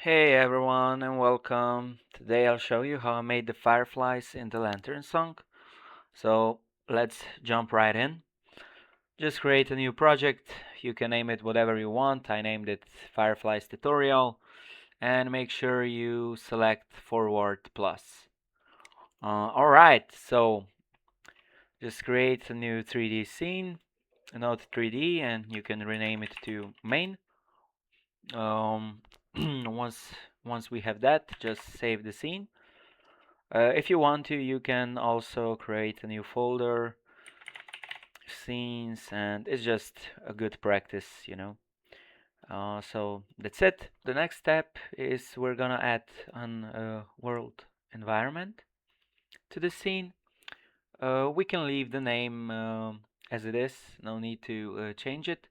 Hey everyone and welcome. Today I'll show you how I made the fireflies in the Lanternsong. So let's jump right in. Just create a new project. You can name it whatever you want. I named it Fireflies Tutorial and make sure you select forward plus. Alright, so just create a new 3D scene, Node 3D, and you can rename it to main. Um, once we have that, just save the scene. If you want to, you can also create a new folder, scenes, and it's just a good practice. So that's it. The next step is we're gonna add an world environment to the scene. We can leave the name as it is, no need to change it.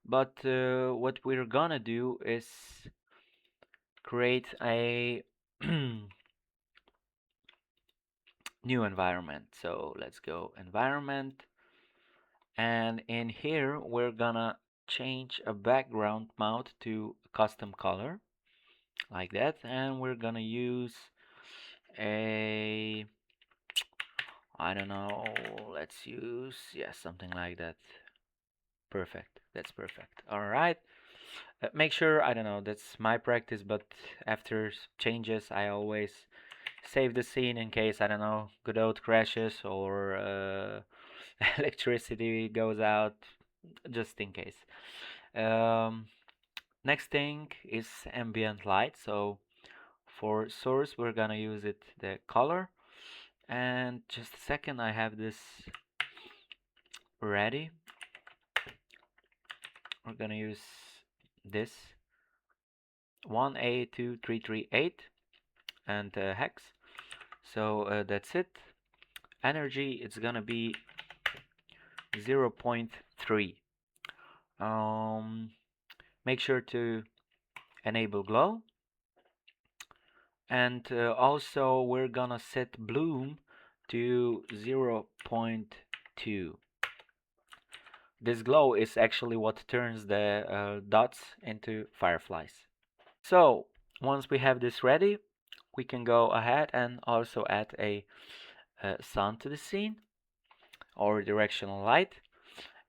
But what we're gonna do is create a new environment. So let's go environment, and in here we're gonna change a background mode to a custom color like that, and we're gonna use a, I don't know, let's use, yeah, something like that. Perfect, that's perfect. All right. Make sure, I don't know, that's my practice, but after changes I always save the scene in case, I don't know, Godot crashes or electricity goes out, just in case. Um, Next thing is ambient light. So for source, we're gonna use it the color. And just a second, I have this ready. We're gonna use this 1A2338 and hex. So that's it. Energy, it's gonna be 0.3. Make sure to enable glow, and also we're gonna set bloom to 0.2. This glow is actually what turns the dots into fireflies. So once we have this ready, we can go ahead and also add a sun to the scene or directional light,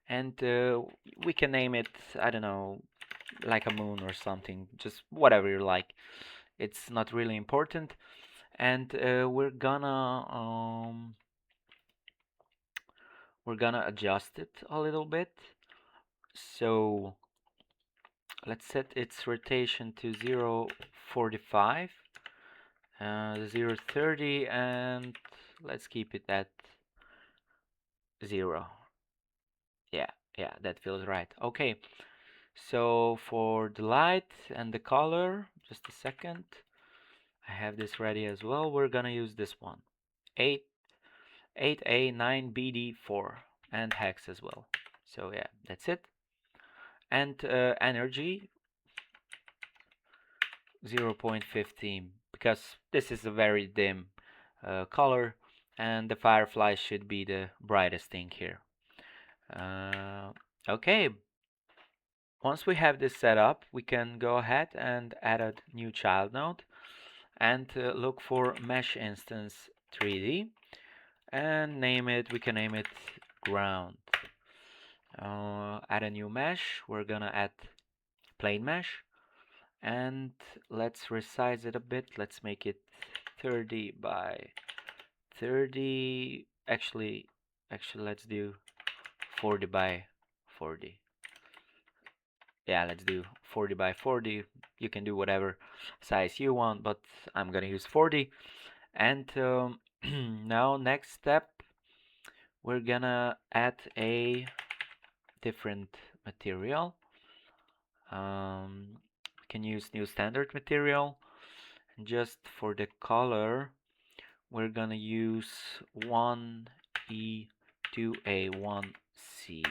and we can name it, I don't know, like a moon or something, just whatever you like. It's not really important. And we're gonna adjust it a little bit. So let's set its rotation to 0.45, 0.30, and let's keep it at 0. Yeah, yeah, that feels right. Okay, so for the light and the color, just a second. I have this ready as well. We're gonna use this one, 8A9BD4, and hex as well. So yeah, that's it. And energy 0.15, because this is a very dim color, and the firefly should be the brightest thing here. Okay, once we have this set up, we can go ahead and add a new child node and look for mesh instance 3D and name it. We can name it ground. Add a new mesh. We're gonna add plane mesh, and let's resize it a bit. Let's make it 30 by 30. Actually, let's do 40 by 40. Yeah, let's do 40 by 40. You can do whatever size you want, but I'm gonna use 40. And now next step, we're gonna add a different material. We can use new standard material. And just for the color, we're gonna use 1E, 2A, 1C.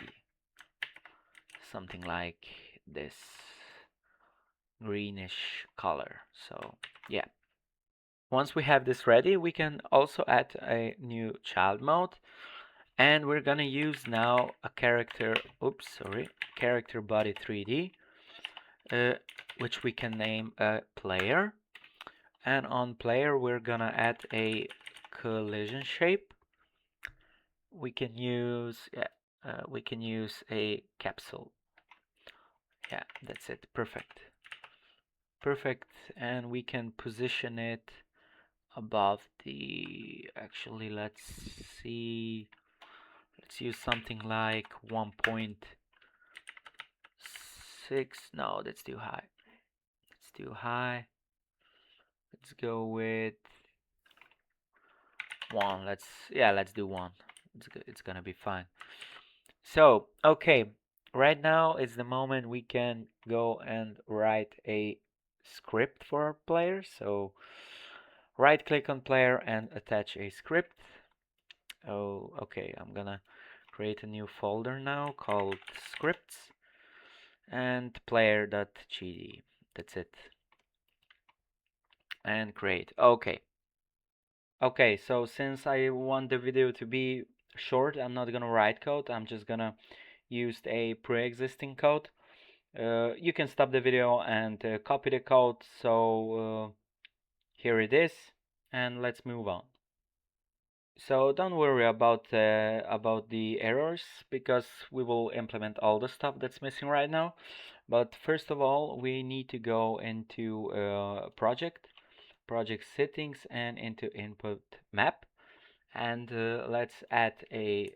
Something like this greenish color. So yeah. Once we have this ready, we can also add a new child mode. And we're gonna use now a character, character body 3D. which we can name a player. And on player, we're gonna add a collision shape. We can use a capsule. Yeah, that's it. Perfect. Perfect. And we can position it above the. Actually, let's see. Let's use something like 1.6. No, that's too high. That's too high. Let's go with 1. Let's do 1. It's gonna be fine. So, okay, right now is the moment we can go and write a script for our player. So, right click on player and attach a script. Oh, okay, I'm gonna create a new folder now called scripts and player.gd. That's it. And create. Okay. Okay, so since I want the video to be short, I'm not gonna write code. I'm just gonna use a pre-existing code. You can stop the video and copy the code. So here it is, and let's move on. So don't worry about the errors, because we will implement all the stuff that's missing right now. But first of all, we need to go into project settings, and into input map, and let's add a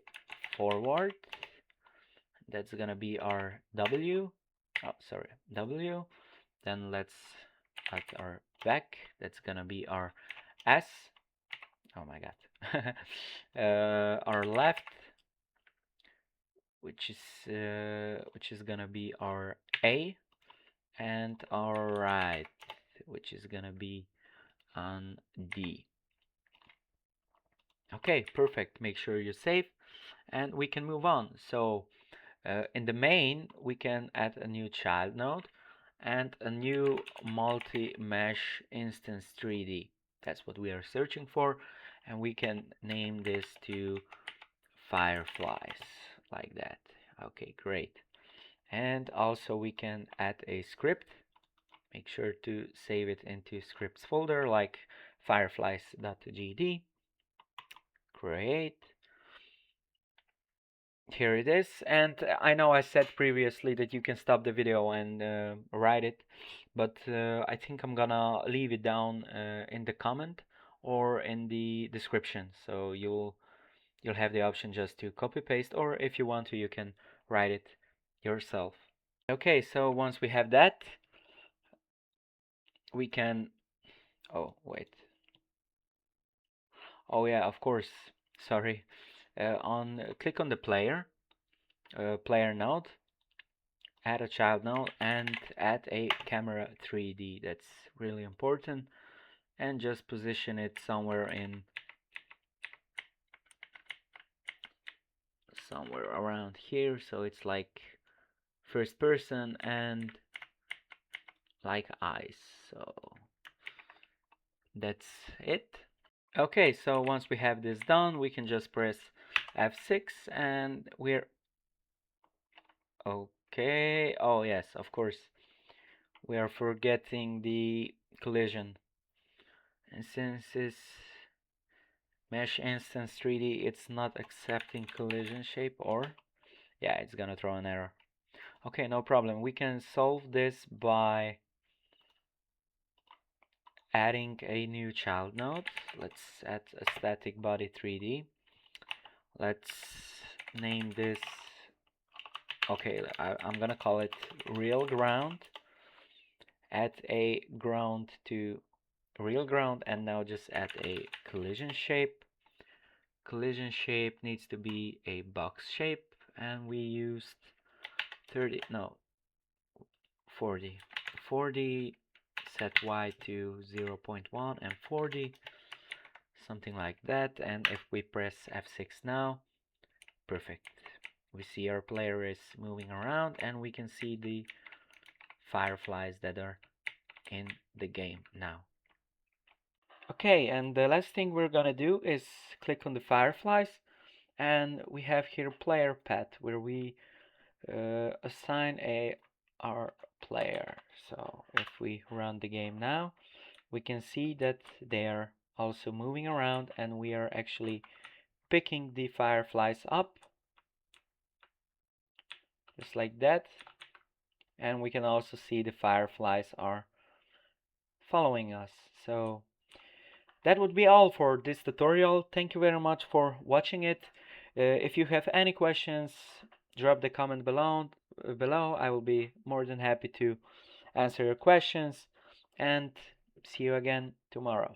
forward. That's gonna be our W. Oh, sorry, W. Then let's add our back. That's gonna be our S. Oh my god. Our left, which is gonna be our A, and our right, which is gonna be on D. Okay, perfect. Make sure you save, and we can move on. So in the main, we can add a new child node and a new MultiMesh instance 3D. That's what we are searching for, and we can name this to Fireflies, like that. Okay, great. And also we can add a script. Make sure to save it into scripts folder like fireflies.gd. Create. Here it is. And I know I said previously that you can stop the video and write it, but I think I'm gonna leave it down in the comment or in the description, so you'll have the option just to copy paste, or if you want to, you can write it yourself. Okay, so once we have that, we can, oh wait, oh yeah, of course, sorry, click on the player node, add a child node, and add a camera 3D. That's really important, and just position it somewhere around here, so it's like first person and like eyes. So that's it. Okay, so once we have this done, we can just press F6, and we're okay. Oh yes, of course, we are forgetting the collision, and since this mesh instance 3D, it's not accepting collision shape, or yeah, it's gonna throw an error. Okay, no problem. We can solve this by adding a new child node. Let's add a static body 3D. Let's name this, okay, I'm gonna call it real ground. Add a ground to real ground, and now just add a collision shape. Collision shape needs to be a box shape, and we used 30, no, 40 set y to 0.1 and 40, something like that. And if we press F6 now, perfect, we see our player is moving around, and we can see the fireflies that are in the game now. Okay, and the last thing we're gonna do is click on the fireflies, and we have here player path, where we assign our player. So if we run the game now, we can see that they are also moving around, and we are actually picking the fireflies up just like that, and we can also see the fireflies are following us. So that would be all for this tutorial. Thank you very much for watching it. If you have any questions, drop the comment below. I will be more than happy to answer your questions, and see you again tomorrow.